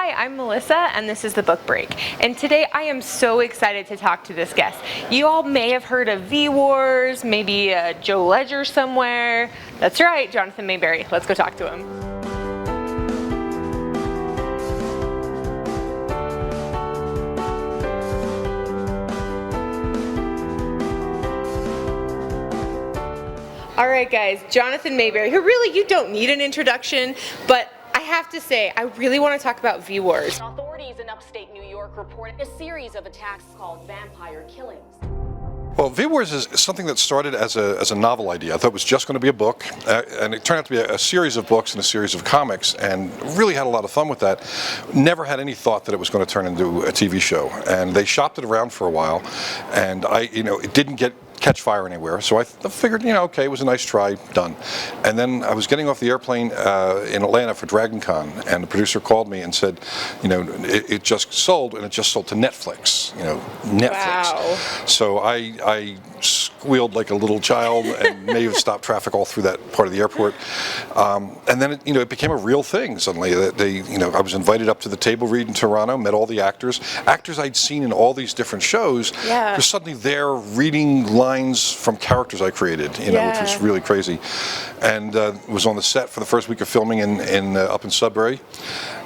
Hi, I'm Melissa, and this is The Book Break. And today I am so excited to talk to this guest. You all may have heard of vwars, maybe Joe Ledger somewhere. That's right, Jonathon Maberry. Let's go talk to him. All right, guys, Jonathon Maberry, who really you don't need an introduction, but I have to say, I really want to talk about vwars. Authorities in upstate New York reported a series of attacks called vampire killings. Well, vwars is something that started as a novel idea. I thought it was just going to be a book, and it turned out to be a series of books and a series of comics, and really had a lot of fun with that. Never had any thought that it was going to turn into a TV show, and they shopped it around for a while, and it didn't catch fire anywhere, so I figured, okay, it was a nice try, done. And then I was getting off the airplane in Atlanta for Dragon Con, and the producer called me and said, it just sold, and it just sold to Netflix, Netflix. Wow. So I squealed like a little child and may have stopped traffic all through that part of the airport. And then it became a real thing suddenly. I was invited up to the table read in Toronto, met all the actors I'd seen in all these different shows. Yeah. Were suddenly there reading lines from characters I created, which was really crazy. And was on the set for the first week of filming up in Sudbury.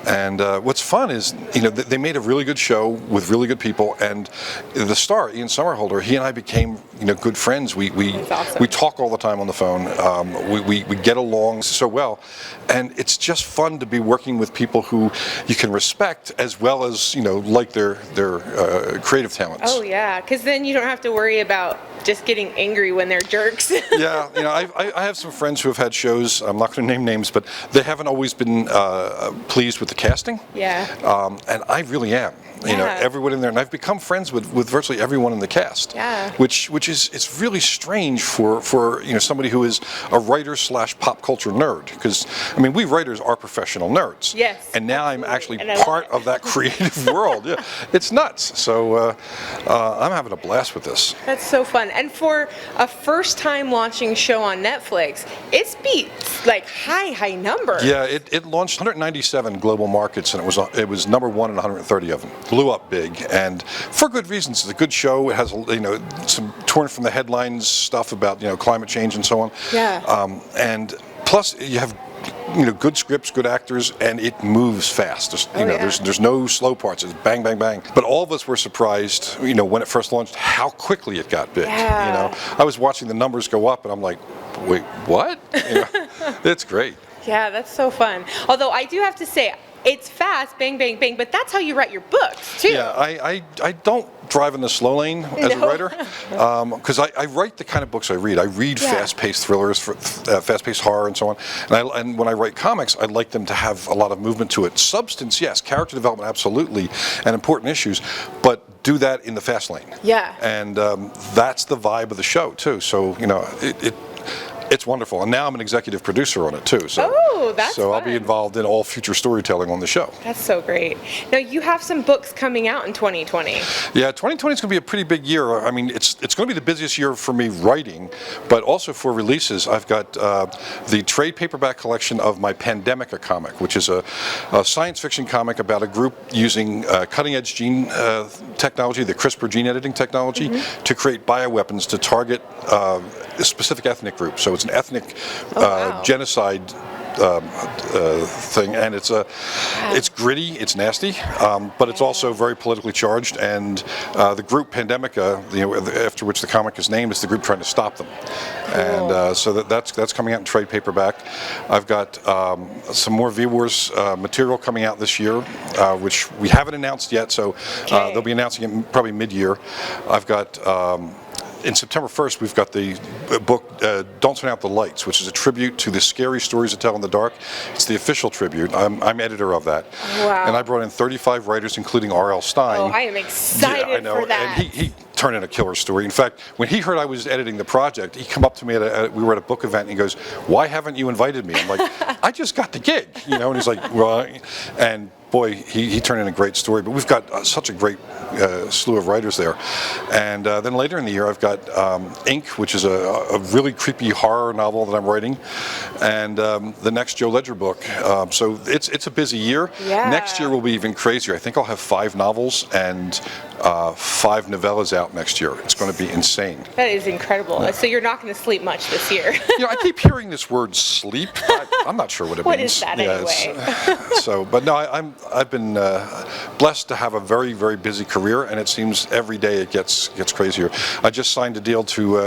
And what's fun is, they made a really good show with really good people, and the star, Ian Somerhalder, he and I became, good friends. We awesome. We talk all the time on the phone. We get along so well, and it's just fun to be working with people who you can respect as well as like their creative talents. Oh yeah, because then you don't have to worry about just getting angry when they're jerks. Yeah, I have some friends who have had shows. I'm not going to name names, but they haven't always been pleased with the casting. Yeah. And I really am. Everyone in there, and I've become friends with virtually everyone in the cast. Yeah. Which is it's really strange for somebody who is a writer / pop culture nerd, because we writers are professional nerds. Yes. And now I'm actually And part of that creative world. Yeah, it's nuts. So I'm having a blast with this. That's so fun. And for a first-time launching show on Netflix, it's beat like high numbers. Yeah, it launched 197 global markets, and it was number one in 130 of them. Blew up big, and for good reasons. It's a good show. It has some torn from the headlines stuff about climate change and so on. Yeah. And plus you have good scripts, good actors, and it moves fast. There's no slow parts. It's bang, bang, bang. But all of us were surprised, when it first launched, how quickly it got big. Yeah. I was watching the numbers go up, and I'm like, wait, what? It's great. Yeah, that's so fun. Although I do have to say, it's fast, bang, bang, bang, but that's how you write your books, too. Yeah, I don't drive in the slow lane as a writer, because I write the kind of books I read. I read fast-paced thrillers, fast-paced horror, and so on. And when I write comics, I like them to have a lot of movement to it. Substance, yes. Character development, absolutely, and important issues, but do that in the fast lane. Yeah. And that's the vibe of the show, too. So, it's wonderful, and now I'm an executive producer on it too. So, that's so fun. I'll be involved in all future storytelling on the show. That's so great. Now you have some books coming out in 2020. Yeah, 2020 is going to be a pretty big year. It's going to be the busiest year for me writing, but also for releases. I've got the trade paperback collection of my Pandemica comic, which is a science fiction comic about a group using cutting-edge gene technology, the CRISPR gene editing technology, to create bioweapons to target a specific ethnic group. So it's an ethnic genocide thing, and it's gritty, it's nasty, but it's also very politically charged. And the group Pandemica, after which the comic is named, is the group trying to stop them. Cool. And so that's coming out in trade paperback. I've got some more vwars material coming out this year, which we haven't announced yet. So they'll be announcing it probably mid-year. I've got. In September 1st, we've got the book Don't Turn Out the Lights, which is a tribute to the scary stories to tell in the dark. It's the official tribute. I'm editor of that. Wow. And I brought in 35 writers, including R.L. Stine. Oh, I am excited I know. for that. And he turned in a killer story. In fact, when he heard I was editing the project, he come up to me we were at a book event, and he goes, "Why haven't you invited me?" I'm like, "I just got the gig," and he's like, "Well," and boy, he turned in a great story. But we've got such a great slew of writers there. And then later in the year, I've got Ink, which is a really creepy horror novel that I'm writing, and the next Joe Ledger book. So it's a busy year. Yeah. Next year will be even crazier. I think I'll have 5 novels and 5 novellas out next year. It's going to be insane. That is incredible. So you're not going to sleep much this year. I keep hearing this word sleep. I'm not sure what it means. What is that anyway? But no, I've been blessed to have a very, very busy career, and it seems every day it gets crazier. I just signed a deal to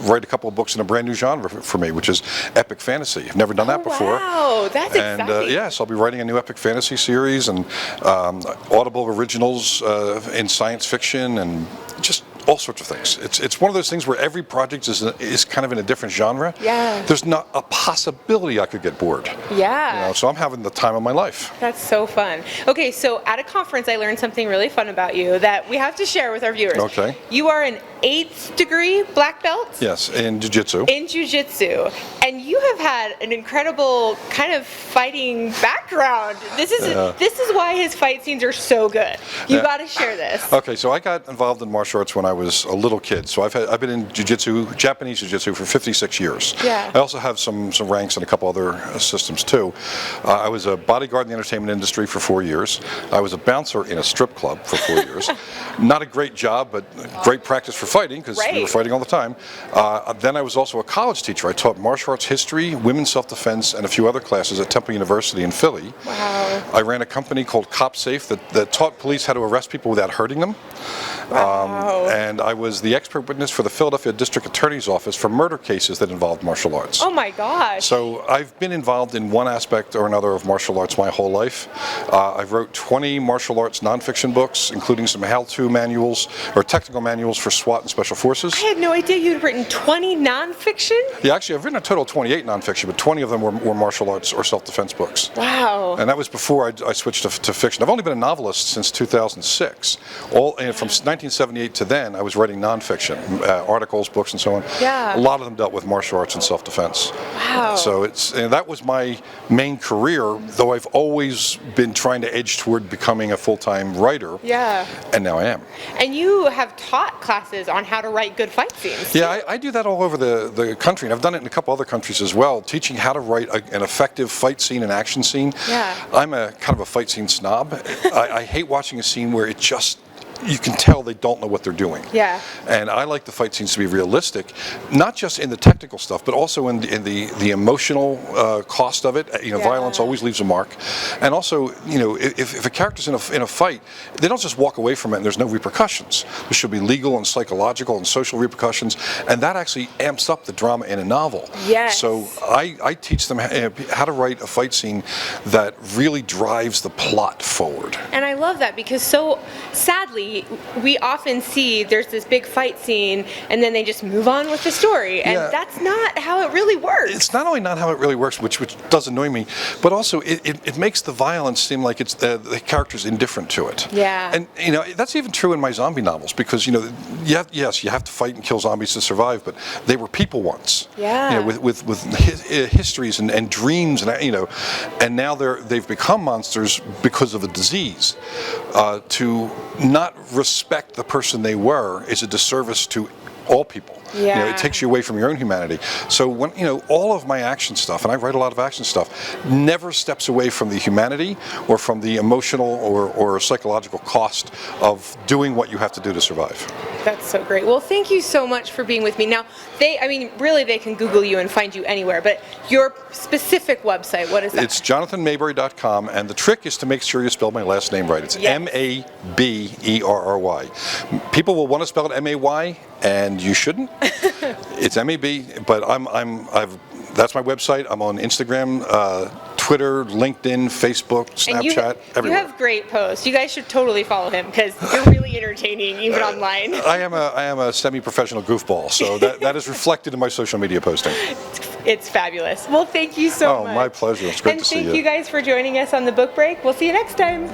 write a couple of books in a brand new genre for me, which is epic fantasy. I've never done that before. Wow, that's exciting. And yes, I'll be writing a new epic fantasy series and Audible originals in science fiction and just all sorts of things. It's one of those things where every project is kind of in a different genre. Yeah. There's not a possibility I could get bored. Yeah. So I'm having the time of my life. That's so fun. Okay, so at a conference, I learned something really fun about you that we have to share with our viewers. Okay. You are an 8th degree black belt? Yes, in jiu-jitsu. In jiu-jitsu. And you have had an incredible kind of fighting background. This is why his fight scenes are so good. You got to share this. Okay, so I got involved in martial arts when I was a little kid. So I've been in jiu-jitsu, Japanese jiu-jitsu, for 56 years. Yeah. I also have some ranks in a couple other systems too. I was a bodyguard in the entertainment industry for 4 years. I was a bouncer in a strip club for 4 years. Not a great job, but great practice for fighting, because we were fighting all the time. Then I was also a college teacher. I taught martial arts history, women's self-defense, and a few other classes at Temple University in Philly. Wow. I ran a company called Cop Safe that taught police how to arrest people without hurting them. Wow. And I was the expert witness for the Philadelphia District Attorney's Office for murder cases that involved martial arts. Oh my gosh. So I've been involved in one aspect or another of martial arts my whole life. I've wrote 20 martial arts nonfiction books, including some how-to manuals or technical manuals for SWAT and Special Forces. I had no idea you'd written 20 nonfiction? Yeah, actually, I've written a total of 28 nonfiction, but 20 of them were martial arts or self-defense books. Wow. And that was before I switched to fiction. I've only been a novelist since 2006. From 1978 to then, I was writing nonfiction, articles, books, and so on. Yeah. A lot of them dealt with martial arts and self-defense. Wow. So that was my main career, though I've always been trying to edge toward becoming a full-time writer. Yeah. And now I am. And you have taught classes on how to write good fight scenes. Yeah, I do that all over the country, and I've done it in a couple other countries as well, teaching how to write an effective fight scene and action scene. Yeah. I'm a kind of a fight scene snob. I hate watching a scene where you can tell they don't know what they're doing. Yeah. And I like the fight scenes to be realistic, not just in the technical stuff, but also in the emotional cost of it. Violence always leaves a mark. And also, if a character's in a fight, they don't just walk away from it and there's no repercussions. There should be legal and psychological and social repercussions, and that actually amps up the drama in a novel. Yes. So I teach them how to write a fight scene that really drives the plot forward. And I love that because so sadly, we often see there's this big fight scene and then they just move on with the story. And that's not how it really works. It's not only not how it really works, which does annoy me, but also it makes the violence seem like it's the character's indifferent to it. Yeah. And that's even true in my zombie novels because you have to fight and kill zombies to survive, but they were people once. Yeah. With histories and dreams and now they've become monsters because of a disease. To not respect the person they were is a disservice to all people. Yeah. It takes you away from your own humanity. So when all of my action stuff, and I write a lot of action stuff, never steps away from the humanity or from the emotional or psychological cost of doing what you have to do to survive. That's so great. Well, thank you so much for being with me. Now, they can Google you and find you anywhere, but your specific website, what is that? It's JonathonMaberry.com, and the trick is to make sure you spell my last name right. It's Maberry. People will want to spell it M-A-Y, and you shouldn't. It's M-A-B, but that's my website. I'm on Instagram, Twitter, LinkedIn, Facebook, Snapchat, everywhere. You have great posts. You guys should totally follow him because you're really entertaining, even online. I am a semi-professional goofball, so that is reflected in my social media posting. It's fabulous. Well, thank you so much. Oh, my pleasure. It's great to see you. And thank you guys for joining us on the Book Break. We'll see you next time.